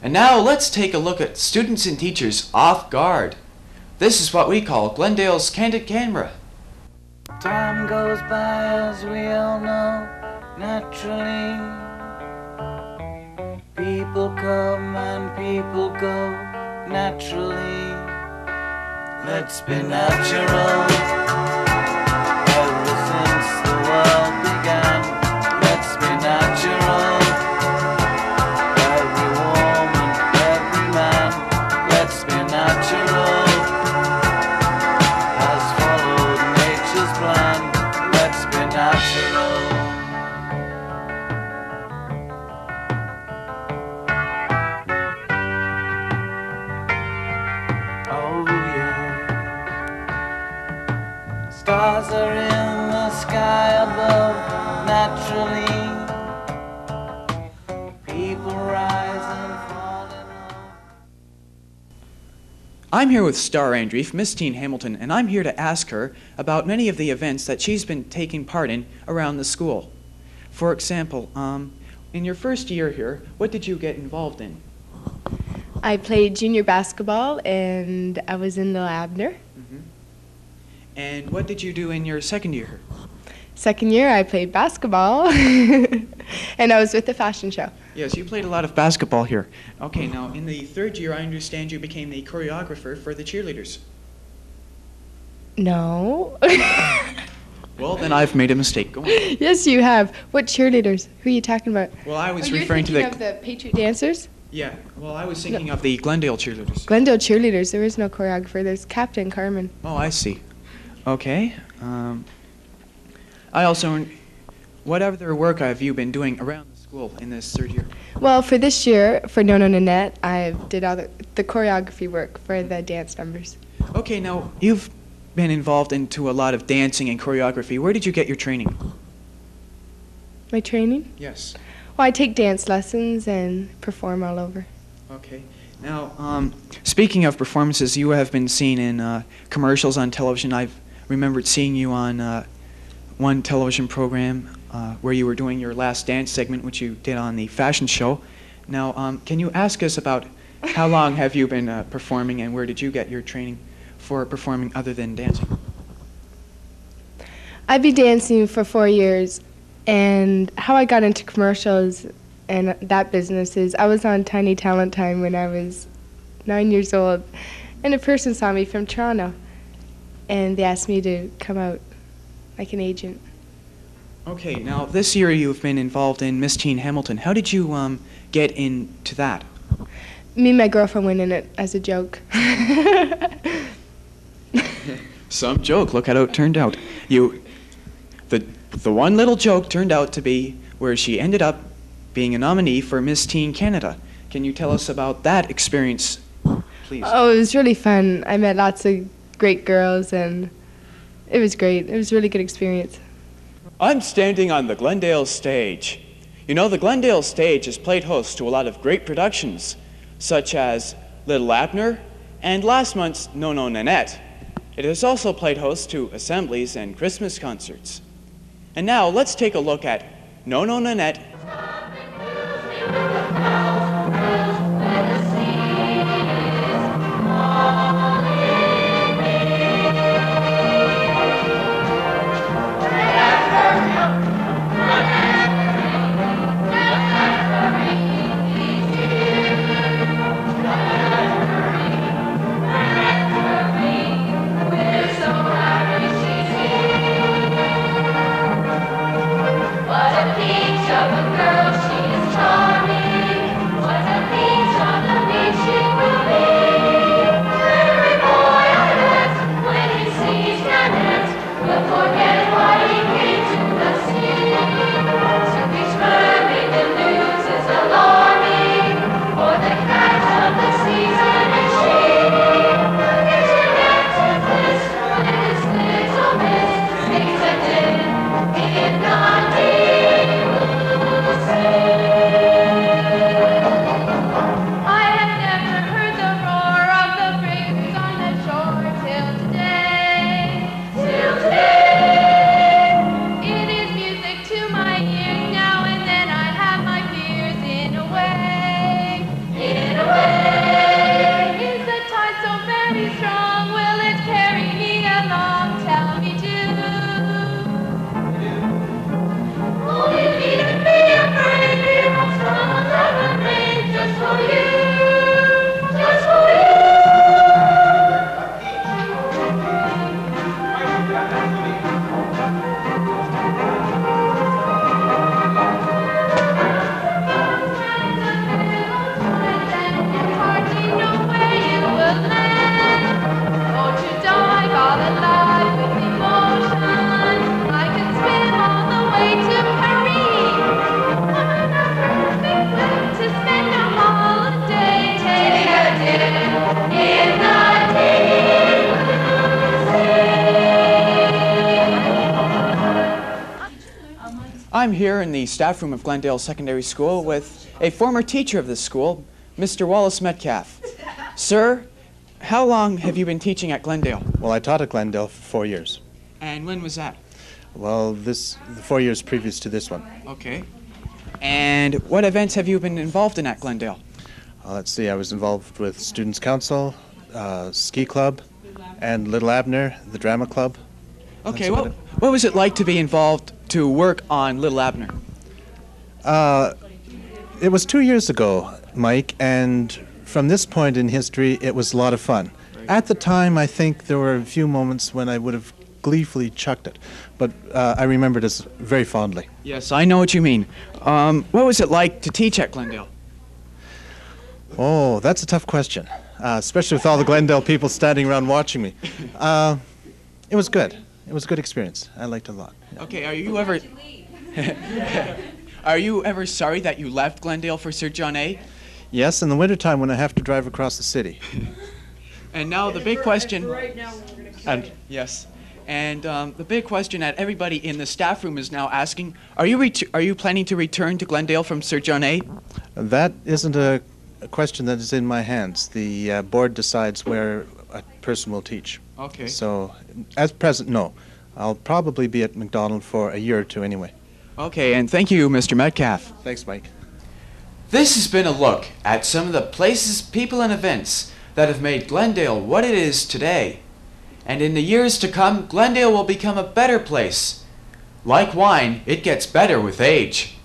And now let's take a look at students and teachers off guard. This is what we call Glendale's Candid Camera. Time goes by, as we all know, naturally. People come and people go, naturally. Let's be natural. Ever since the world began, let's be natural. Every woman, every man, let's be natural. Has followed nature's plan, let's be natural. Oh yeah. Stars are in the sky above, naturally. People rise and fall in love. I'm here with Starr Andreef, Miss Teen Hamilton, and I'm here to ask her about many of the events that she's been taking part in around the school. For example, in your first year here, what did you get involved in? I played junior basketball and I was in the Abner. And what did you do in your second year? Second year I played basketball and I was with the fashion show. Yes, you played a lot of basketball here. Okay, now in the third year, I understand you became the choreographer for the cheerleaders. No. Well, then I've made a mistake. Go on. Yes, you have. What cheerleaders? Who are you talking about? Well, I was you're referring to thinking of the Patriot dancers? Yeah, well, I was thinking of the Glendale cheerleaders. Glendale cheerleaders. There is no choreographer. There's Captain Carmen. Oh, I see. Okay. I also, what other work have you been doing around the school in this third year? Well, for this year, for No No Nannette, I did all the choreography work for the dance numbers. Okay, now, you've been involved into a lot of dancing and choreography. Where did you get your training? My training? Yes. Well, I take dance lessons and perform all over. Okay. Now, speaking of performances, you have been seen in commercials on television. I've remembered seeing you on one television program where you were doing your last dance segment, which you did on the fashion show. Now, can you ask us about how long have you been performing, and where did you get your training for performing other than dancing? I've been dancing for 4 years, and how I got into commercials and that business is I was on Tiny Talent Time when I was 9 years old, and a person saw me from Toronto, and they asked me to come out like an agent. Okay, now this year you've been involved in Miss Teen Hamilton. How did you get into that? Me and my girlfriend went in it as a joke. Some joke. Look how it turned out. The one little joke turned out to be where she ended up being a nominee for Miss Teen Canada. Can you tell us about that experience, please? Oh, it was really fun. I met lots of great girls, and it was great. It was a really good experience. I'm standing on the Glendale stage. You know, the Glendale stage has played host to a lot of great productions, such as Little Abner and last month's No No Nannette. It has also played host to assemblies and Christmas concerts. And now let's take a look at No No Nannette. What a peach of a I'm here in the staff room of Glendale Secondary School with a former teacher of this school, Mr. Wallace Metcalf. Sir, how long have you been teaching at Glendale? Well, I taught at Glendale for 4 years. And when was that? Well, the 4 years previous to this one. Okay. And what events have you been involved in at Glendale? Let's see, I was involved with Students' Council, Ski Club, and Little Abner, the Drama Club. Okay, what was it like to be involved to work on Little Abner? It was 2 years ago, Mike, and from this point in history, it was a lot of fun. At the time, I think there were a few moments when I would have gleefully chucked it, but I remember this very fondly. Yes, I know what you mean. What was it like to teach at Glendale? Oh, that's a tough question, especially with all the Glendale people standing around watching me. It was good. It was a good experience. I liked it a lot. Okay, are you ever... Are you ever sorry that you left Glendale for Sir John A? Yes, in the wintertime when I have to drive across the city. And now the big question... And Yes. And the big question that everybody in the staff room is now asking, are you planning to return to Glendale from Sir John A? that isn't a question that is in my hands. The board decides where a person will teach. Okay. So, as present, no. I'll probably be at McDonald for a year or two anyway. Okay, and thank you, Mr. Metcalf. Thanks, Mike. This has been a look at some of the places, people, and events that have made Glendale what it is today. And in the years to come, Glendale will become a better place. Like wine, it gets better with age.